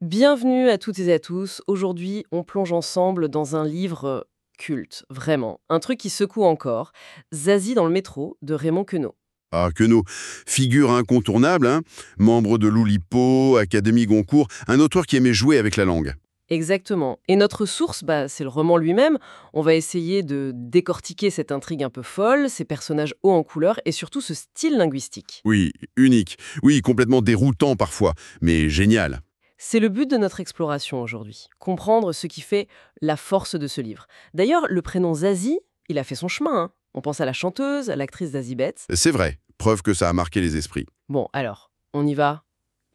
Bienvenue à toutes et à tous. Aujourd'hui, on plonge ensemble dans un livre culte, vraiment. Un truc qui secoue encore. Zazie dans le métro de Raymond Queneau. Ah, Queneau, figure incontournable, hein, membre de l'Oulipo, Académie Goncourt, un auteur qui aimait jouer avec la langue. Exactement. Et notre source, c'est le roman lui-même. On va essayer de décortiquer cette intrigue un peu folle, ces personnages hauts en couleur et surtout ce style linguistique. Oui, unique. Oui, complètement déroutant parfois, mais génial. C'est le but de notre exploration aujourd'hui. Comprendre ce qui fait la force de ce livre. D'ailleurs, le prénom Zazie, il a fait son chemin, hein. On pense à la chanteuse, à l'actrice Zazie Betts. C'est vrai, preuve que ça a marqué les esprits. Bon, alors, on y va.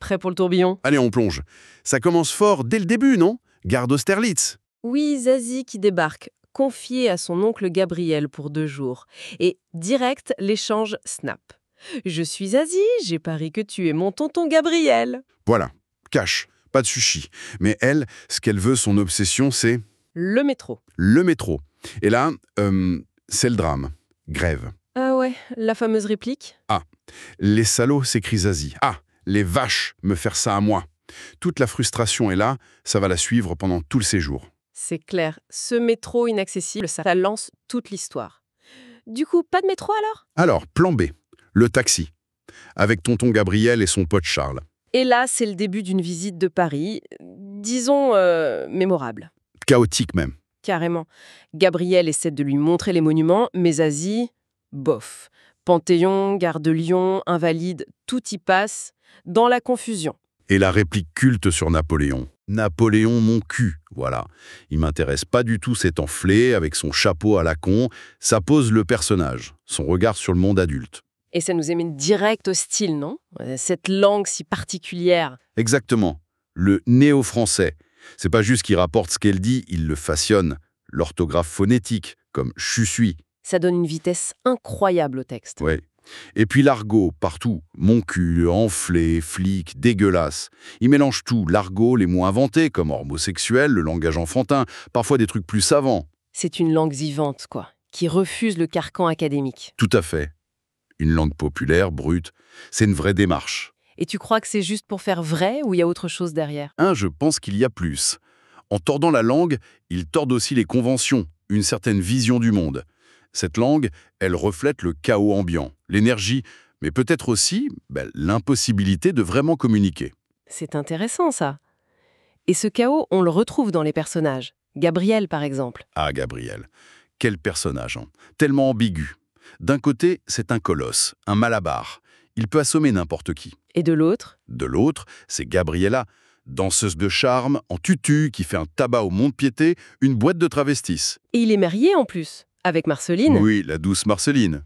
Prêt pour le tourbillon? Allez, on plonge. Ça commence fort dès le début, non? Gare d'Austerlitz. Oui, Zazie qui débarque, confiée à son oncle Gabriel pour 2 jours. Et direct, l'échange snap. Je suis Zazie, j'ai pari que tu es mon tonton Gabriel. Voilà, cash, pas de sushi. Mais elle, ce qu'elle veut, son obsession, c'est Le métro. le métro. Et là, c'est le drame. Grève. Ah ouais, la fameuse réplique? Ah, les salauds, s'écrie Zazie. Ah, les vaches, me faire ça à moi. Toute la frustration est là, ça va la suivre pendant tout le séjour. C'est clair, ce métro inaccessible, ça lance toute l'histoire. Du coup, pas de métro alors? Alors, plan B, le taxi, avec tonton Gabriel et son pote Charles. Et là, c'est le début d'une visite de Paris, disons mémorable. Chaotique même. Carrément. Gabriel essaie de lui montrer les monuments, mais Zazie, bof. Panthéon, gare de Lyon, Invalides, tout y passe, dans la confusion. Et la réplique culte sur Napoléon. Napoléon, mon cul, voilà. Il m'intéresse pas du tout cet enflé, avec son chapeau à la con. Ça pose le personnage, son regard sur le monde adulte. Et ça nous amène direct au style, non? Cette langue si particulière. Exactement. Le néo-français. C'est pas juste qu'il rapporte ce qu'elle dit, il le façonne. L'orthographe phonétique, comme « je suis ». Ça donne une vitesse incroyable au texte. Ouais. Et puis l'argot, partout. Mon cul, enflé, flic, dégueulasse. Il mélange tout, l'argot, les mots inventés, comme homosexuel, le langage enfantin, parfois des trucs plus savants. C'est une langue vivante, quoi, qui refuse le carcan académique. Tout à fait. Une langue populaire, brute, c'est une vraie démarche. Et tu crois que c'est juste pour faire vrai ou il y a autre chose derrière? Je pense qu'il y a plus. En tordant la langue, ils tordent aussi les conventions, une certaine vision du monde. Cette langue, elle reflète le chaos ambiant, l'énergie, mais peut-être aussi l'impossibilité de vraiment communiquer. C'est intéressant, ça. Et ce chaos, on le retrouve dans les personnages. Gabriel, par exemple. Ah, Gabriel, quel personnage, hein. Tellement ambigu. D'un côté, c'est un colosse, un malabar. Il peut assommer n'importe qui. Et de l'autre? De l'autre, c'est Gabriella, danseuse de charme, en tutu, qui fait un tabac au mont-de-piété, une boîte de travestis. Et il est marié en plus, avec Marceline. Oui, la douce Marceline.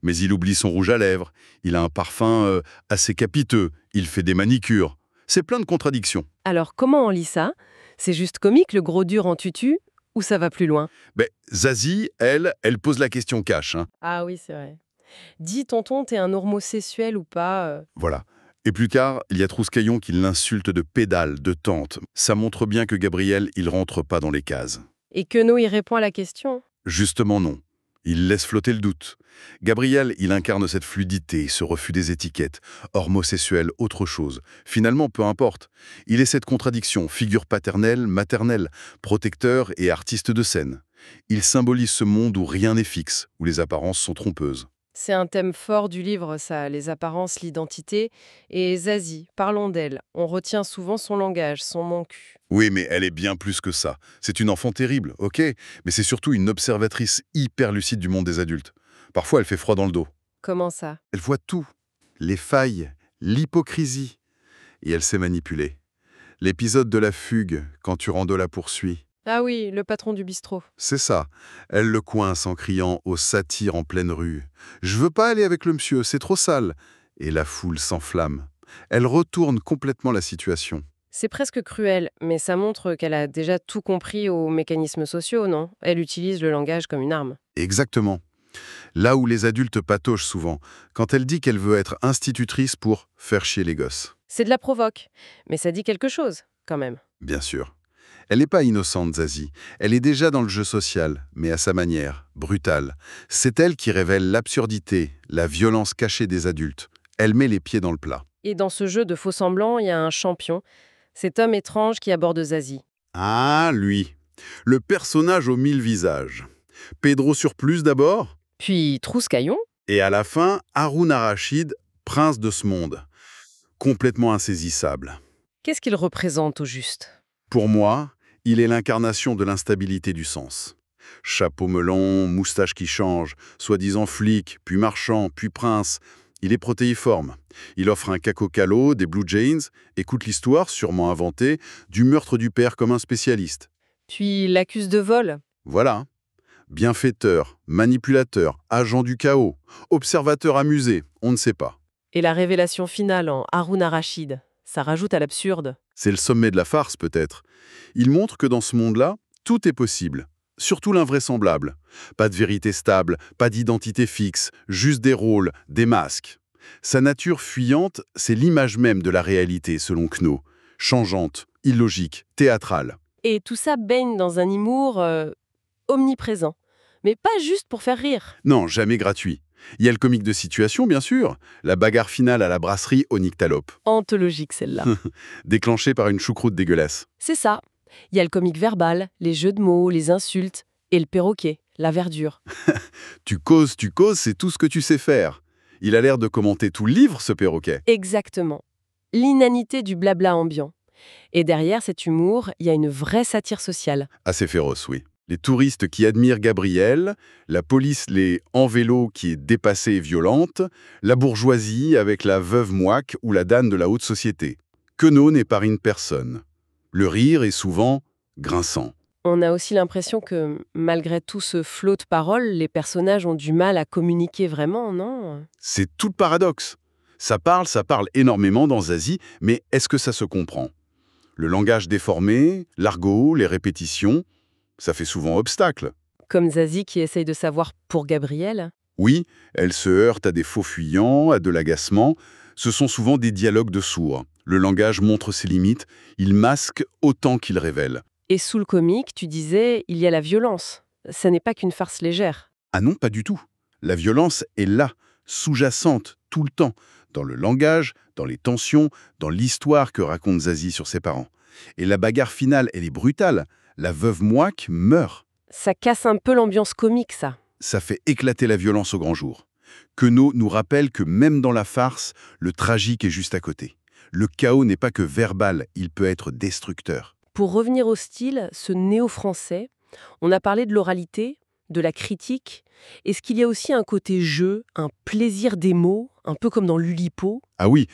Mais il oublie son rouge à lèvres, il a un parfum assez capiteux, il fait des manicures. C'est plein de contradictions. Alors comment on lit ça? C'est juste comique, le gros dur en tutu? Ou ça va plus loin? Zazie, elle pose la question cash, hein. Ah oui, c'est vrai. Dis, tonton, t'es un homosexuel ou pas? Voilà. Et plus tard, il y a Trouscaillon qui l'insulte de pédale, de tante. Ça montre bien que Gabriel, il rentre pas dans les cases. Et Queneau y répond à la question? Justement non. Il laisse flotter le doute. Gabriel, il incarne cette fluidité, ce refus des étiquettes. Homosexuel, autre chose. Finalement, peu importe. Il est cette contradiction, figure paternelle, maternelle, protecteur et artiste de scène. Il symbolise ce monde où rien n'est fixe, où les apparences sont trompeuses. C'est un thème fort du livre, ça, les apparences, l'identité. Et Zazie, parlons d'elle. On retient souvent son langage, son mon cul. Oui, mais elle est bien plus que ça. C'est une enfant terrible, ok, mais c'est surtout une observatrice hyper lucide du monde des adultes. Parfois, elle fait froid dans le dos. Comment ça? Elle voit tout. Les failles, l'hypocrisie. Et elle sait manipuler. L'épisode de la fugue, quand Turando la poursuit. Ah oui, le patron du bistrot. C'est ça. Elle le coince en criant au satyre en pleine rue. « Je veux pas aller avec le monsieur, c'est trop sale !» Et la foule s'enflamme. Elle retourne complètement la situation. C'est presque cruel, mais ça montre qu'elle a déjà tout compris aux mécanismes sociaux, non? Elle utilise le langage comme une arme. Exactement. Là où les adultes patauchent souvent, quand elle dit qu'elle veut être institutrice pour faire chier les gosses. C'est de la provoque, mais ça dit quelque chose, quand même. Bien sûr. Elle n'est pas innocente, Zazie. Elle est déjà dans le jeu social, mais à sa manière, brutale. C'est elle qui révèle l'absurdité, la violence cachée des adultes. Elle met les pieds dans le plat. Et dans ce jeu de faux-semblants, il y a un champion, Cet homme étrange qui aborde Zazie. Ah, lui. Le personnage aux 1000 visages. Pedro Surplus d'abord, Puis Trouscaillon. et à la fin, Haroun Ar-Rachid, prince de ce monde. Complètement insaisissable. Qu'est-ce qu'il représente au juste? Pour moi, il est l'incarnation de l'instabilité du sens. Chapeau melon, moustache qui change, soi-disant flic, puis marchand, puis prince. Il est protéiforme. Il offre un cacocalo, des Blue Jays, écoute l'histoire, sûrement inventée, du meurtre du père comme un spécialiste. Puis l'accuse de vol. Voilà. Bienfaiteur, manipulateur, agent du chaos, observateur amusé, on ne sait pas. Et la révélation finale en Haroun Ar-Rachid. Ça rajoute à l'absurde. C'est le sommet de la farce, peut-être. Il montre que dans ce monde-là, tout est possible. Surtout l'invraisemblable. Pas de vérité stable, pas d'identité fixe, juste des rôles, des masques. Sa nature fuyante, c'est l'image même de la réalité, selon Kno. Changeante, illogique, théâtrale. Et tout ça baigne dans un humour omniprésent. Mais pas juste pour faire rire. Non, jamais gratuit. Il y a le comique de situation, bien sûr. La bagarre finale à la brasserie au nyctalope, Anthologique celle-là. déclenchée par une choucroute dégueulasse. C'est ça. Il y a le comique verbal, les jeux de mots, les insultes, et le perroquet, la verdure. Tu causes, c'est tout ce que tu sais faire. Il a l'air de commenter tout le livre, ce perroquet. Exactement. L'inanité du blabla ambiant. Et derrière cet humour, il y a une vraie satire sociale. Assez féroce, oui. Les touristes qui admirent Gabriel, la police les en vélo qui est dépassée et violente, la bourgeoisie avec la veuve mouaque ou la dame de la haute société. Queneau n'épargne personne. Le rire est souvent grinçant. On a aussi l'impression que, malgré tout ce flot de paroles, les personnages ont du mal à communiquer vraiment, non? C'est tout le paradoxe. Ça parle énormément dans Zazie, mais est-ce que ça se comprend? Le langage déformé, l'argot, les répétitions, ça fait souvent obstacle. Comme Zazie qui essaye de savoir pour Gabriel. Oui, elle se heurte à des faux fuyants, à de l'agacement. Ce sont souvent des dialogues de sourds. Le langage montre ses limites, il masque autant qu'il révèle. Et sous le comique, tu disais, il y a la violence. Ça n'est pas qu'une farce légère. Ah non, pas du tout. La violence est là, sous-jacente, tout le temps, dans le langage, dans les tensions, dans l'histoire que raconte Zazie sur ses parents. Et la bagarre finale, elle est brutale. La veuve mouaque meurt. Ça casse un peu l'ambiance comique, ça. Ça fait éclater la violence au grand jour. Queneau nous rappelle que même dans la farce, le tragique est juste à côté. Le chaos n'est pas que verbal, il peut être destructeur. Pour revenir au style, ce néo-français, on a parlé de l'oralité, de la critique. Est-ce qu'il y a aussi un côté jeu, un plaisir des mots, un peu comme dans l'Oulipo? Ah oui,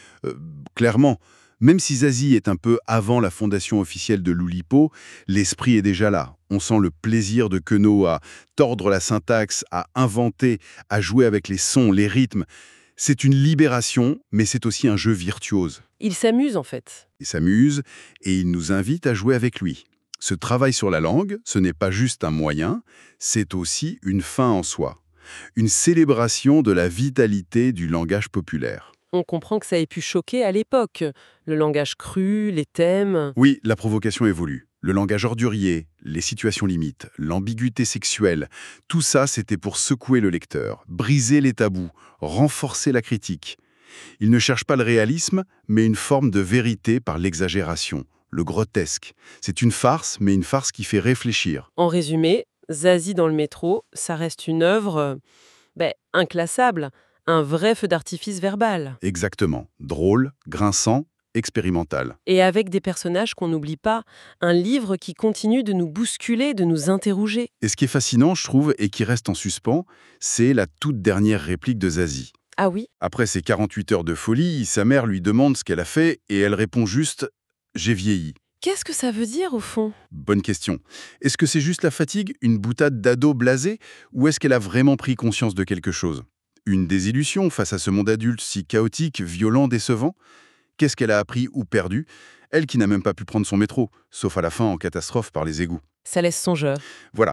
clairement. Même si Zazie est un peu avant la fondation officielle de l'Oulipo, l'esprit est déjà là. On sent le plaisir de Queneau à tordre la syntaxe, à inventer, à jouer avec les sons, les rythmes. C'est une libération, mais c'est aussi un jeu virtuose. Il s'amuse en fait. Il s'amuse et il nous invite à jouer avec lui. Ce travail sur la langue, ce n'est pas juste un moyen, c'est aussi une fin en soi. Une célébration de la vitalité du langage populaire. On comprend que ça ait pu choquer à l'époque. Le langage cru, les thèmes. Oui, la provocation évolue. Le langage ordurier, les situations limites, l'ambiguïté sexuelle, tout ça, c'était pour secouer le lecteur, briser les tabous, renforcer la critique. Il ne cherche pas le réalisme, mais une forme de vérité par l'exagération, le grotesque. C'est une farce, mais une farce qui fait réfléchir. En résumé, Zazie dans le métro, ça reste une œuvre inclassable, un vrai feu d'artifice verbal. Exactement. Drôle, grinçant, expérimental. Et avec des personnages qu'on n'oublie pas, un livre qui continue de nous bousculer, de nous interroger. Et ce qui est fascinant, je trouve, et qui reste en suspens, c'est la toute dernière réplique de Zazie. Ah oui? Après ces 48 heures de folie, sa mère lui demande ce qu'elle a fait et elle répond juste « J'ai vieilli ». Qu'est-ce que ça veut dire au fond? Bonne question. Est-ce que c'est juste la fatigue, une boutade d'ado blasé, ou est-ce qu'elle a vraiment pris conscience de quelque chose? Une désillusion face à ce monde adulte si chaotique, violent, décevant? Qu'est-ce qu'elle a appris ou perdu? Elle qui n'a même pas pu prendre son métro, sauf à la fin en catastrophe par les égouts. Ça laisse songeur. Voilà.